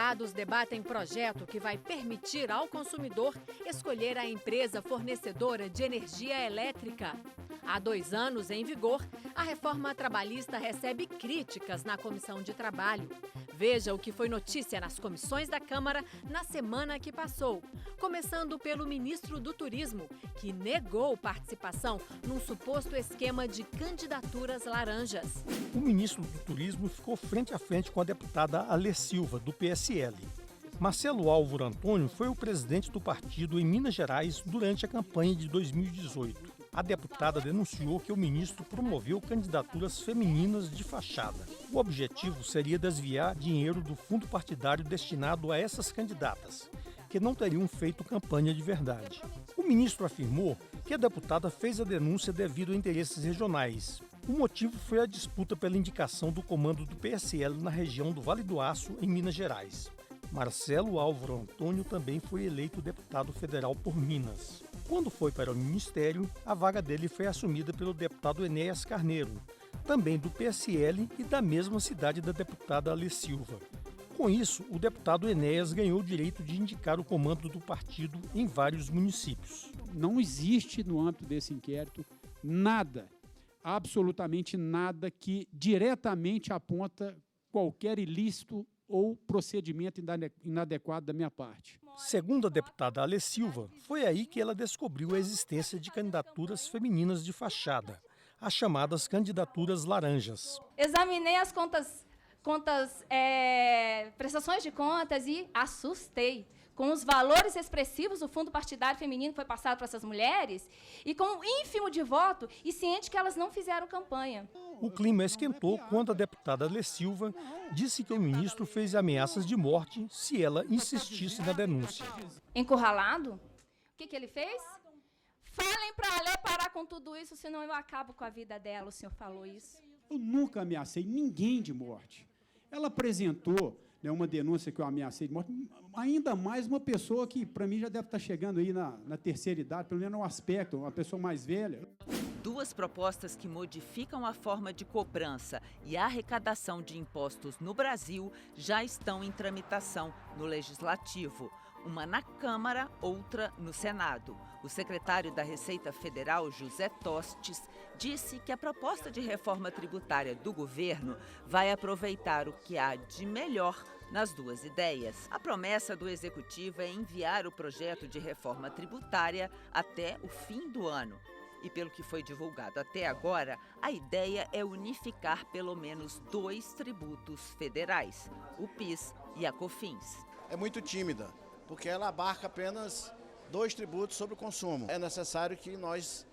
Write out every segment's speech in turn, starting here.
Deputados debatem projeto que vai permitir ao consumidor escolher a empresa fornecedora de energia elétrica. Há 2 anos em vigor, a reforma trabalhista recebe críticas na Comissão de Trabalho. Veja o que foi notícia nas comissões da Câmara na semana que passou. Começando pelo ministro do Turismo, que negou participação num suposto esquema de candidaturas laranjas. O ministro do Turismo ficou frente a frente com a deputada Alê Silva, do PSL. Marcelo Álvaro Antônio foi o presidente do partido em Minas Gerais durante a campanha de 2018. A deputada denunciou que o ministro promoveu candidaturas femininas de fachada. O objetivo seria desviar dinheiro do fundo partidário destinado a essas candidatas, que não teriam feito campanha de verdade. O ministro afirmou que a deputada fez a denúncia devido a interesses regionais. O motivo foi a disputa pela indicação do comando do PSL na região do Vale do Aço, em Minas Gerais. Marcelo Álvaro Antônio também foi eleito deputado federal por Minas. Quando foi para o ministério, a vaga dele foi assumida pelo deputado Enéas Carneiro, também do PSL e da mesma cidade da deputada Alê Silva. Com isso, o deputado Enéas ganhou o direito de indicar o comando do partido em vários municípios. Não existe no âmbito desse inquérito nada, absolutamente nada, que diretamente aponta qualquer ilícito ou procedimento inadequado da minha parte. Segundo a deputada Alê Silva, foi aí que ela descobriu a existência de candidaturas femininas de fachada, as chamadas candidaturas laranjas. Examinei as prestações de contas e assustei com os valores expressivos do fundo partidário feminino que foi passado para essas mulheres e com um ínfimo de voto e ciente que elas não fizeram campanha. O clima esquentou quando a deputada Alê Silva disse que o ministro fez ameaças de morte se ela insistisse na denúncia. Encurralado? O que ele fez? Falem para a Alê parar com tudo isso, senão eu acabo com a vida dela. O senhor falou isso. Eu nunca ameacei ninguém de morte. Ela apresentou, né, uma denúncia que eu ameacei de morte, ainda mais uma pessoa que, para mim, já deve estar chegando aí na terceira idade, pelo menos no aspecto, uma pessoa mais velha. 2 propostas que modificam a forma de cobrança e arrecadação de impostos no Brasil já estão em tramitação no Legislativo. Uma na Câmara, outra no Senado. O secretário da Receita Federal, José Tostes, disse que a proposta de reforma tributária do governo vai aproveitar o que há de melhor nas 2 ideias. A promessa do Executivo é enviar o projeto de reforma tributária até o fim do ano. E pelo que foi divulgado até agora, a ideia é unificar pelo menos 2 tributos federais, o PIS e a COFINS. É muito tímida, porque ela abarca apenas 2 tributos sobre o consumo. É necessário que nós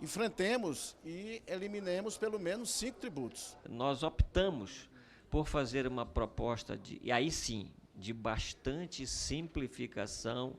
enfrentemos e eliminemos pelo menos 5 tributos. Nós optamos por fazer uma proposta e aí sim, de bastante simplificação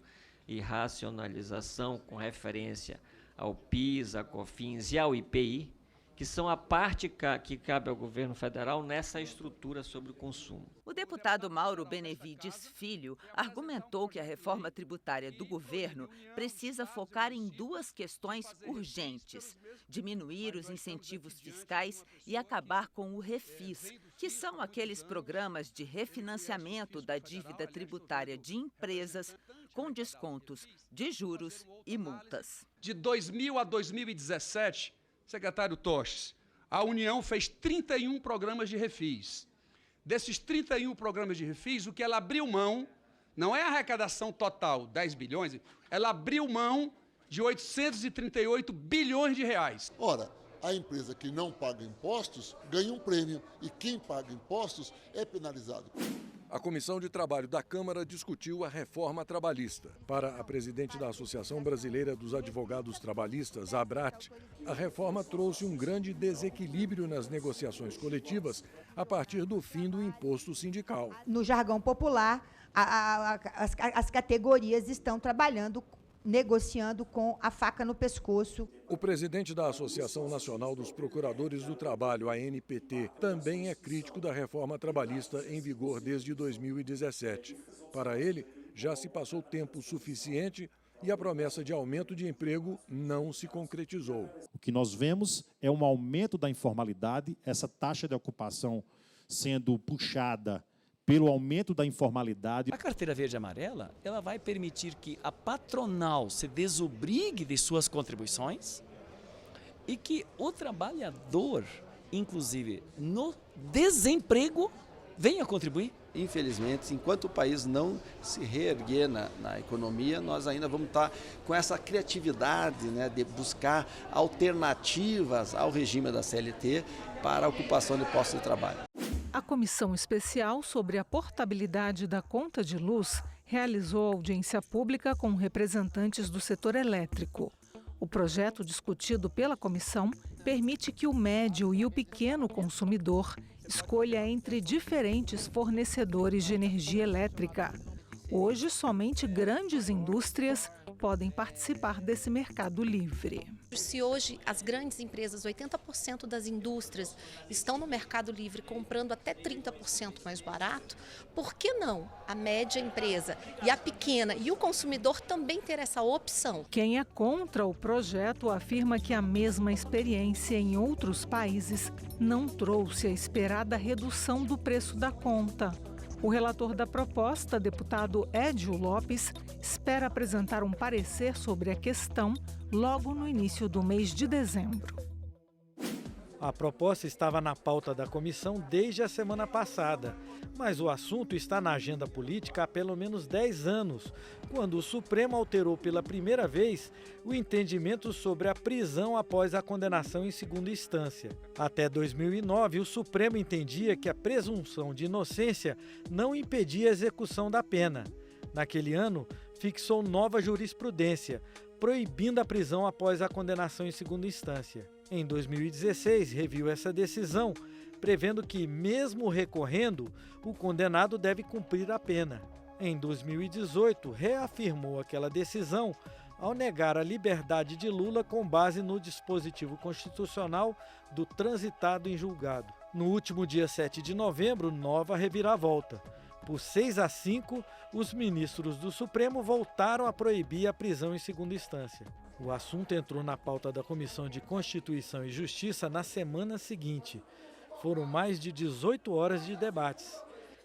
e racionalização com referência ao PIS, à COFINS e ao IPI, que são a parte que cabe ao governo federal nessa estrutura sobre o consumo. O deputado Mauro Benevides Filho argumentou que a reforma tributária do governo precisa focar em 2 questões urgentes: diminuir os incentivos fiscais e acabar com o Refis, que são aqueles programas de refinanciamento da dívida tributária de empresas com descontos de juros e multas. De 2000 a 2017, secretário Tostes, a União fez 31 programas de refis. Desses 31 programas de refis, o que ela abriu mão, não é a arrecadação total, 10 bilhões, ela abriu mão de 838 bilhões de reais. Ora, a empresa que não paga impostos ganha um prêmio e quem paga impostos é penalizado. A Comissão de Trabalho da Câmara discutiu a reforma trabalhista. Para a presidente da Associação Brasileira dos Advogados Trabalhistas, a ABRAT, a reforma trouxe um grande desequilíbrio nas negociações coletivas a partir do fim do imposto sindical. No jargão popular, as categorias estão trabalhando, negociando com a faca no pescoço. O presidente da Associação Nacional dos Procuradores do Trabalho, a ANPT, também é crítico da reforma trabalhista em vigor desde 2017. Para ele, já se passou tempo suficiente e a promessa de aumento de emprego não se concretizou. O que nós vemos é um aumento da informalidade, essa taxa de ocupação sendo puxada pelo aumento da informalidade. A carteira verde e amarela, ela vai permitir que a patronal se desobrigue de suas contribuições e que o trabalhador, inclusive no desemprego, venha contribuir. Infelizmente, enquanto o país não se reerguer na economia, nós ainda vamos estar com essa criatividade, né, de buscar alternativas ao regime da CLT para a ocupação de postos de trabalho. A Comissão Especial sobre a Portabilidade da Conta de Luz realizou audiência pública com representantes do setor elétrico. O projeto discutido pela comissão permite que o médio e o pequeno consumidor escolha entre diferentes fornecedores de energia elétrica. Hoje, somente grandes indústrias podem participar desse mercado livre. Se hoje as grandes empresas, 80% das indústrias estão no mercado livre comprando até 30% mais barato, por que não a média empresa e a pequena e o consumidor também ter essa opção? Quem é contra o projeto afirma que a mesma experiência em outros países não trouxe a esperada redução do preço da conta. O relator da proposta, deputado Edio Lopes, espera apresentar um parecer sobre a questão logo no início do mês de dezembro. A proposta estava na pauta da comissão desde a semana passada, mas o assunto está na agenda política há pelo menos 10 anos, quando o Supremo alterou pela primeira vez o entendimento sobre a prisão após a condenação em segunda instância. Até 2009, o Supremo entendia que a presunção de inocência não impedia a execução da pena. Naquele ano, fixou nova jurisprudência, proibindo a prisão após a condenação em segunda instância. Em 2016, reviu essa decisão, prevendo que, mesmo recorrendo, o condenado deve cumprir a pena. Em 2018, reafirmou aquela decisão ao negar a liberdade de Lula com base no dispositivo constitucional do transitado em julgado. No último dia 7 de novembro, nova reviravolta. Por 6-5, os ministros do Supremo voltaram a proibir a prisão em segunda instância. O assunto entrou na pauta da Comissão de Constituição e Justiça na semana seguinte. Foram mais de 18 horas de debates.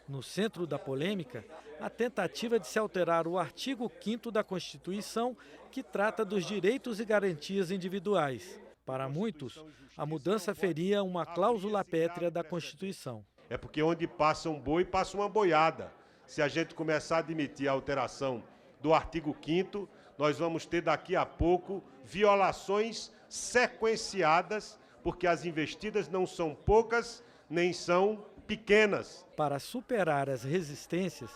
No centro da polêmica, a tentativa de se alterar o artigo 5º da Constituição, que trata dos direitos e garantias individuais. Para muitos, a mudança feria uma cláusula pétrea da Constituição. É porque onde passa um boi, passa uma boiada. Se a gente começar a admitir a alteração do artigo 5º, nós vamos ter daqui a pouco violações sequenciadas, porque as investidas não são poucas, nem são pequenas. Para superar as resistências,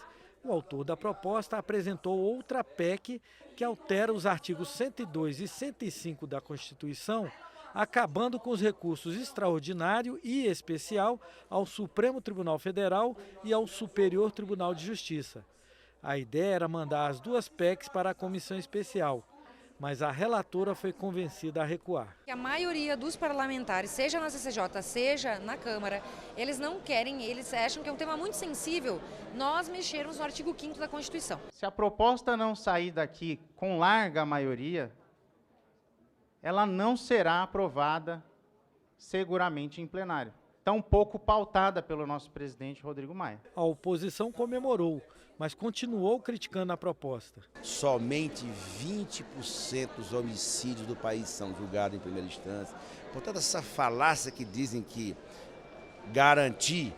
o autor da proposta apresentou outra PEC que altera os artigos 102 e 105 da Constituição, acabando com os recursos extraordinário e especial ao Supremo Tribunal Federal e ao Superior Tribunal de Justiça. A ideia era mandar as duas PECs para a comissão especial, mas a relatora foi convencida a recuar. A maioria dos parlamentares, seja na CCJ, seja na Câmara, eles não querem, eles acham que é um tema muito sensível nós mexermos no artigo 5º da Constituição. Se a proposta não sair daqui com larga maioria, ela não será aprovada seguramente em plenário. Tampouco pautada pelo nosso presidente Rodrigo Maia. A oposição comemorou, mas continuou criticando a proposta. Somente 20% dos homicídios do país são julgados em primeira instância. Portanto, essa falácia que dizem que garantir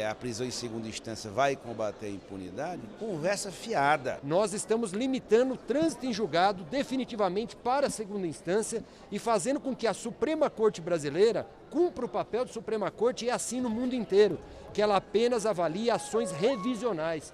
a prisão em segunda instância vai combater a impunidade, conversa fiada. Nós estamos limitando o trânsito em julgado definitivamente para a segunda instância e fazendo com que a Suprema Corte brasileira cumpra o papel de Suprema Corte e assim no mundo inteiro, que ela apenas avalie ações revisionais